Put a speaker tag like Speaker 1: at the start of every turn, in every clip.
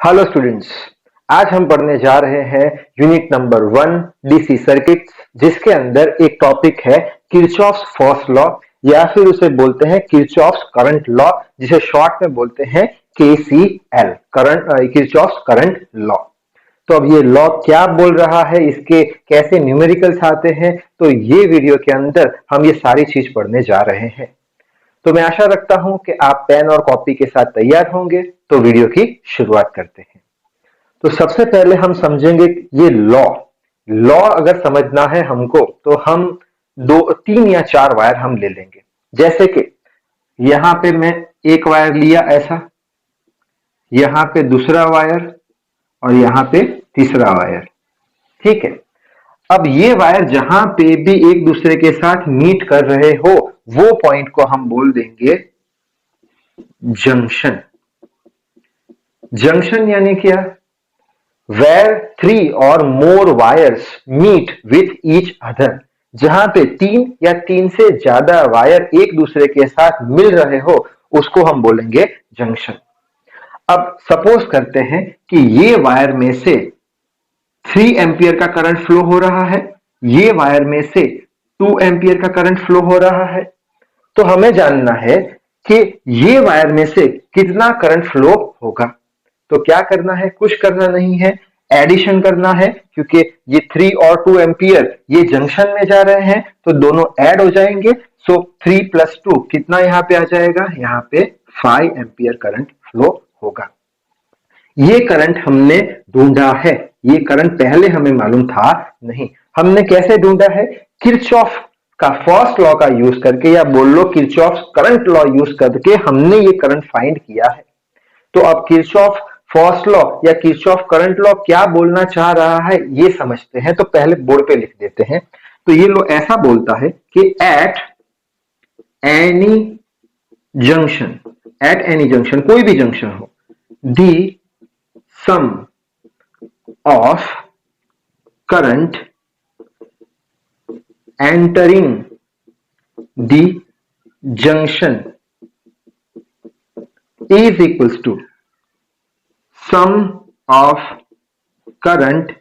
Speaker 1: Hello students. आज हम पढ़ने जा रहे हैं यूनिट नंबर 1 डीसी सर्किट्स, जिसके अंदर एक टॉपिक है किरचॉफ्स फर्स्ट लॉ या फिर उसे बोलते हैं किरचॉफ्स करंट लॉ, जिसे शॉर्ट में बोलते हैं KCL, current Kirchhoff's current law. तो अब ये लॉ क्या बोल रहा है, इसके कैसे न्यूमेरिकल्स आते हैं, तो ये वीडियो के अंदर हम ये सारी चीज पढ़ने जा रहे हैं। तो मैं आशा रखता हूं कि आप पेन और कॉपी के साथ तैयार होंगे। तो वीडियो की शुरुआत करते हैं। तो सबसे पहले हम समझेंगे ये लॉ। लॉ अगर समझना है हमको तो हम दो तीन या चार वायर हम ले लेंगे। जैसे कि यहां पे मैं एक वायर लिया ऐसा, यहां पे दूसरा वायर और यहां पे तीसरा वायर। ठीक है। अब ये वायर जहां पे भी एक दूसरे के साथ मीट कर रहे हो वो पॉइंट को हम बोल देंगे जंक्शन। जंक्शन यानी क्या? where three or more wires meet with each other, जहां पे तीन या तीन से ज्यादा वायर एक दूसरे के साथ मिल रहे हो उसको हम बोलेंगे जंक्शन। अब सपोज करते हैं कि ये वायर में से 3 एम्पियर का करंट फ्लो हो रहा है, ये वायर में से 2 एम्पियर का करंट फ्लो हो रहा है। तो हमें जानना है कि ये वायर में से कितना करंट फ्लो होगा। तो क्या करना है? कुछ करना नहीं है, एडिशन करना है, क्योंकि ये 3 और 2 एम्पियर ये जंक्शन में जा रहे हैं तो दोनों ऐड हो जाएंगे। सो 3 + 2 कितना यहां पे आ जाएगा? यहां पे 5 एम्पियर करंट फ्लो होगा। ये करंट हमने ढूंढा है, ये करंट पहले हमें मालूम था नहीं। हमने कैसे ढूंढा है? किरचॉफ का फर्स्ट लॉ का यूज करके, या बोल लो किरचॉफ करंट लॉ यूज करके हमने ये करंट फाइंड किया है। तो अब किरचॉफ फर्स्ट लॉ या किरचॉफ करंट लॉ क्या बोलना चाह रहा है ये समझते हैं। तो पहले बोर्ड पे लिख देते हैं। तो ये लॉ ऐसा बोलता है कि एट एनी जंक्शन, कोई भी जंक्शन हो, the sum of current entering the junction is equals to sum of current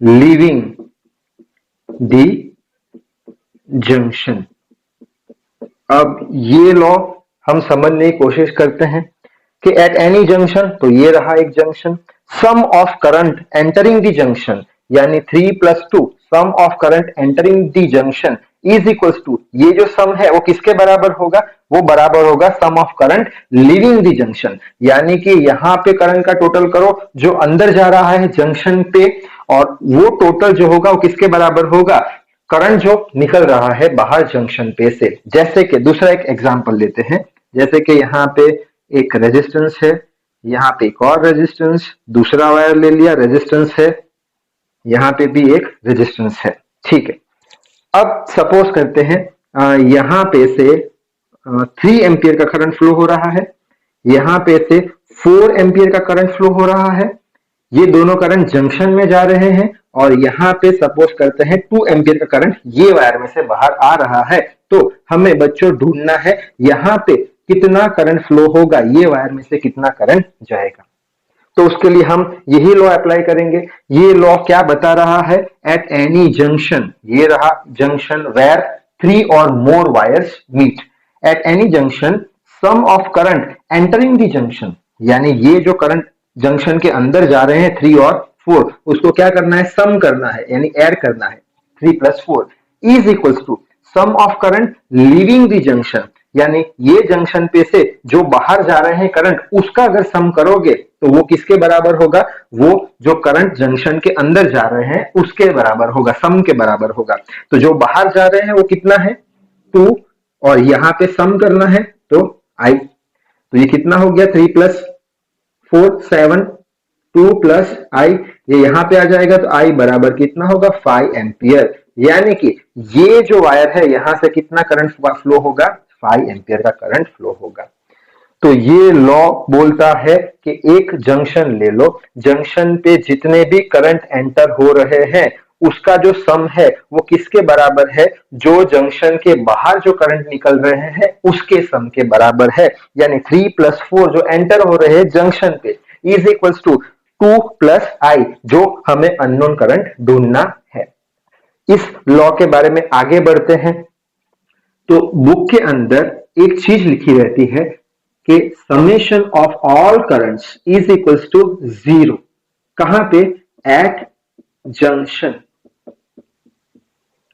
Speaker 1: leaving the junction। अब ये लॉ हम समझने की कोशिश करते हैं कि एट एनी जंक्शन, तो ये रहा एक junction, sum of current entering the junction यानी 3 + 2 sum of current entering the junction is equals to, ये जो सम है वो किसके बराबर होगा? वो बराबर होगा sum of current leaving the junction, यानी कि यहां पे करंट का टोटल करो जो अंदर जा रहा है जंक्शन पे, और वो टोटल जो होगा वो किसके बराबर होगा? करंट जो निकल रहा है बाहर जंक्शन पे से। जैसे कि दूसरा एक एग्जांपल लेते हैं। जैसे कि यहां पे एक रेजिस्टेंस है, यहां पे एक और रेजिस्टेंस, दूसरा वायर ले लिया, रेजिस्टेंस है, यहां पे भी एक रेजिस्टेंस है। ठीक है। अब सपोज करते हैं यहां पे से 3 एम्पियर का करंट फ्लो हो रहा है, यहां पे से 4 एम्पियर का करंट फ्लो हो रहा है। ये दोनों करंट जंक्शन में जा रहे हैं और यहां पे सपोज करते हैं 2 एम्पियर का करंट ये वायर में से बाहर आ रहा है। तो हमें बच्चों ढूंढना है यहां पे कितना करंट फ्लो होगा, ये वायर में से कितना करंट जाएगा। तो उसके लिए हम यही लॉ अप्लाई करेंगे। ये लॉ क्या बता रहा है? एट एनी जंक्शन, ये रहा जंक्शन वेयर 3 और more wires meet, at any junction sum of current entering the junction, यानी ये जो करंट जंक्शन के अंदर जा रहे हैं 3 और 4, उसको क्या करना है? सम करना है, यानी ऐड करना है। 3 + 4 is equals to sum of current leaving the junction, यानी ये जंक्शन पे से जो बाहर जा रहे हैं करंट, उसका अगर सम करोगे तो वो किसके बराबर होगा? वो जो करंट जंक्शन के अंदर जा रहे हैं उसके बराबर होगा, सम के बराबर होगा। तो जो बाहर जा रहे हैं वो कितना है? 2, और यहां पे सम करना है तो I। तो ये कितना हो गया? 3 + 4 7, 2 + I, ये यहां पे आ जाएगा तो I बराबर कितना होगा? 5 एम्पियर। यानी कि ये जो वायर है यहां से कितना करंट फ्लो होगा? 5 एम्पियर का करंट फ्लो होगा। तो ये लॉ बोलता है कि एक जंक्शन ले लो, जंक्शन पे जितने भी करंट एंटर हो रहे हैं उसका जो सम है वो किसके बराबर है? जो जंक्शन के बाहर जो करंट निकल रहे हैं उसके सम के बराबर है। यानी 3 + 4 जो एंटर हो रहे हैं जंक्शन पे, इज इक्वल्स टू 2 प्लस आई, जो हमें अननोन करंट ढूंढना है। इस लॉ के बारे में आगे बढ़ते हैं। तो बुक के अंदर एक चीज लिखी रहती है कि summation of all currents is equals to 0। कहां पे? At junction.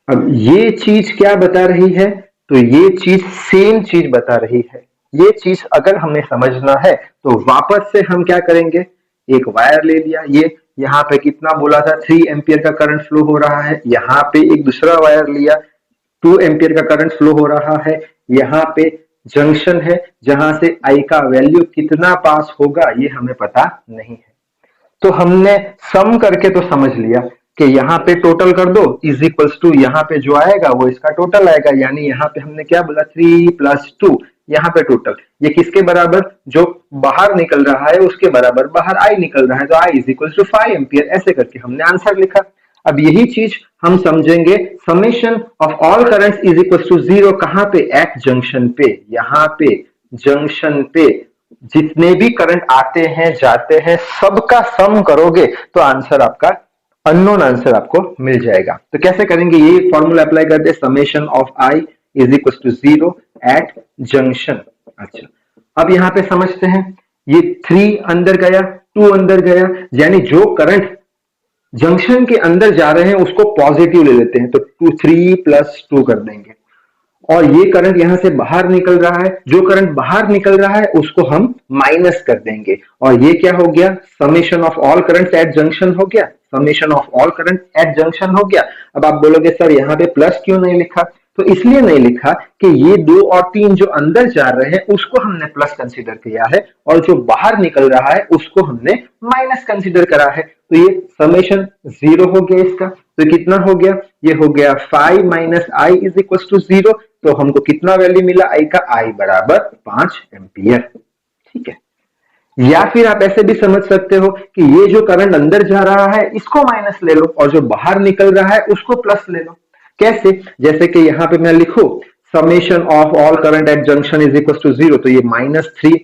Speaker 1: अब ये चीज क्या बता रही है? तो ये चीज सेम चीज बता रही है। ये चीज अगर हमें समझना है तो वापस से हम क्या करेंगे, एक वायर ले लिया, ये यहाँ पे कितना बोला था 3 एम्पियर का करंट फ्लो हो रहा है, यहाँ पे एक दूसरा वायर लिया 2 एम्पियर का करंट फ्लो हो रहा है, यहाँ पे जंक्शन है जहां से आई का वैल्यू कितना पास होगा ये हमें पता नहीं है। तो हमने सम करके तो समझ लिया कि यहाँ पे टोटल कर दो इज इक्वल्स टू यहाँ पे जो आएगा वो इसका टोटल आएगा, यानी यहाँ पे हमने क्या बोला 3 प्लस 2, यहाँ पे टोटल ये किसके बराबर? जो बाहर निकल रहा है उसके बराबर, बाहर आई निकल रहा है तो I is equals to 5 ampere. ऐसे करके हमने आंसर लिखा। अब यही चीज हम समझेंगे summation of all currents is equals to 0 कहां पे? एट जंक्शन पे। यहाँ पे जंक्शन पे जितने भी करंट आते हैं जाते हैं सबका सम करोगे तो आंसर आपका अननोन आंसर आपको मिल जाएगा। तो कैसे करेंगे? ये फॉर्मूला अप्लाई कर दे, summation of I is equal to 0 at junction. अच्छा, अब यहां पे समझते हैं, ये 3 अंदर गया 2 अंदर गया, यानी जो करंट जंक्शन के अंदर जा रहे हैं उसको पॉजिटिव ले लेते हैं, तो 3 प्लस 2 कर देंगे। और ये करंट यहां से बाहर निकल रहा है, जो करंट बाहर निकल रहा है उसको हम माइनस कर देंगे, और ये क्या हो गया? Summation of all current at junction हो गया। Summation of all current at junction हो गया। अब आप बोलोगे सर यहाँ पे प्लस क्यों नहीं लिखा? तो इसलिए नहीं लिखा कि ये 2 और 3 जो अंदर जा रहे हैं उसको हमने प्लस कंसीडर किया है, और जो बाहर निकल रहा है उसको हमने माइनस कंसीडर करा है। तो ये समेशन 0 हो गया इसका। तो कितना हो गया? ये हो गया 5 minus I is equal to 0। तो हमको कितना वैल्यू मिला आई का? आई बराबर 5 एम्पियर। ठीक है। या फिर आप ऐसे भी समझ सकते हो कि ये जो करंट अंदर जा रहा है इसको माइनस ले लो, और जो बाहर निकल रहा है उसको प्लस ले लो। कैसे? जैसे कि यहां पे मैं लिखूं summation of all current at junction is equal to 0, तो ये -3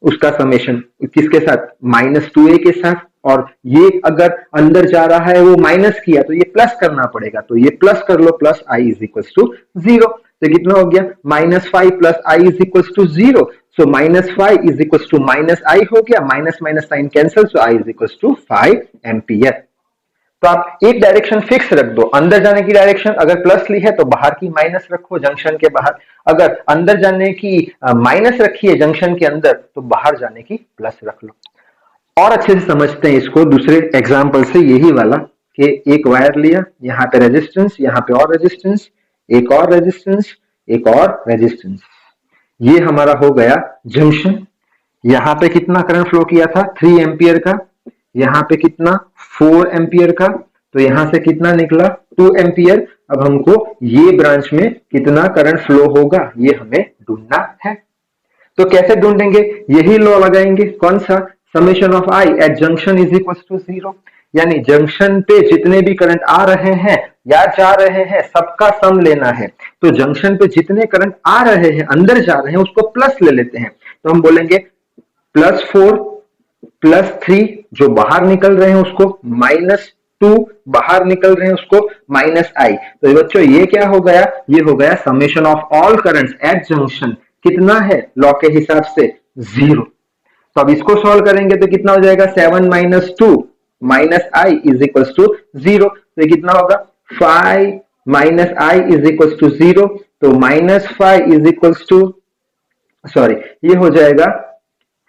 Speaker 1: उसका समेशन किसके साथ? -2a के साथ, और ये अगर अंदर जा रहा है वो माइनस किया तो ये प्लस करना पड़ेगा, तो ये प्लस कर लो, plus I is equal to 0। तो कितना हो गया? -5 plus I is equal to 0। So -5 is equal to minus I हो गया, minus minus sign cancel, so I is equal to 5 ampere. तो आप एक डायरेक्शन फिक्स रख दो, अंदर जाने की डायरेक्शन अगर प्लस ली है तो बाहर की माइनस रखो जंक्शन के बाहर, अगर अंदर जाने की माइनस रखी है जंक्शन के अंदर तो बाहर जाने की प्लस रख लो। और अच्छे से समझते हैं इसको दूसरे एग्जाम्पल से, यही वाला कि एक वायर लिया, यहाँ पे रेजिस्टेंस, यहाँ पे और रेजिस्टेंस, एक और रेजिस्टेंस, एक और रेजिस्टेंस, ये हमारा हो गया जंक्शन। यहाँ पे कितना करंट फ्लो किया था? 3 एम्पियर का, यहाँ पे कितना? 4 एम्पियर का, तो यहां से कितना निकला? 2 एम्पियर। अब हमको ये ब्रांच में कितना करंट फ्लो होगा ये हमें ढूंढना है। तो कैसे ढूंढेंगे? यही लॉ लगाएंगे, कौन सा? Summation of I at junction is equal to 0, यानी जंक्शन पे जितने भी करंट आ रहे हैं या जा रहे हैं सबका सम लेना है। तो जंक्शन पे जितने करंट आ रहे हैं अंदर जा रहे हैं उसको प्लस ले लेते हैं, तो हम बोलेंगे +4 +3 जो बाहर निकल रहे हैं उसको, -2 बाहर निकल रहे हैं उसको, -i। तो बच्चों ये क्या हो गया? ये हो गया summation of all currents at junction. कितना है लॉ के हिसाब से? 0। तो अब इसको सॉल्व करेंगे तो कितना हो जाएगा? 7 - 2 - i इज इक्वल टू 0। तो ये कितना होगा? 5 - i इज इक्वल टू 0। तो -5 इज इक्वल टू, सॉरी, ये हो जाएगा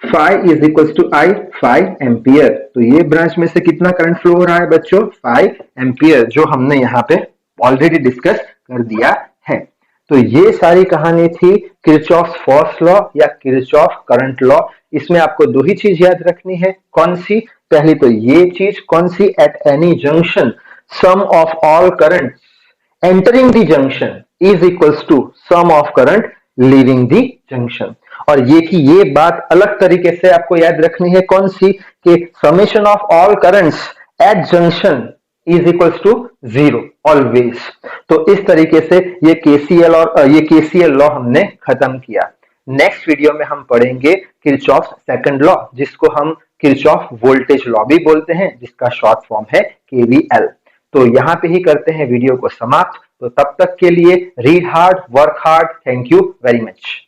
Speaker 1: 5 is equal to I 5 ampere. तो ये ब्रांच में से कितना करंट फ्लो हो रहा है बच्चों? 5 एम्पियर, जो हमने यहाँ पे ऑलरेडी डिस्कस कर दिया है। तो ये सारी कहानी थी किरचॉफ फर्स्ट लॉ या किरचॉफ करंट लॉ। इसमें आपको 2 ही चीज याद रखनी है, कौन सी? पहली तो ये चीज, कौन सी? At any junction sum of all current entering the junction is equal to sum of current leaving the junction. और ये कि ये बात अलग तरीके से आपको याद रखनी है, कौन सी? कि summation of all currents at junction is equal to 0 always. तो इस तरीके से ये केसीएल और ये केसीएल लॉ हमने खत्म किया। नेक्स्ट वीडियो में हम पढ़ेंगे किरचॉफ सेकंड लॉ, जिसको हम किरचॉफ वोल्टेज लॉ भी बोलते हैं, जिसका शॉर्ट फॉर्म है केवीएल। तो यहाँ पे ही करते हैं वीडियो को समाप्त। तो तब तक के लिए read hard, work hard. Thank you very much.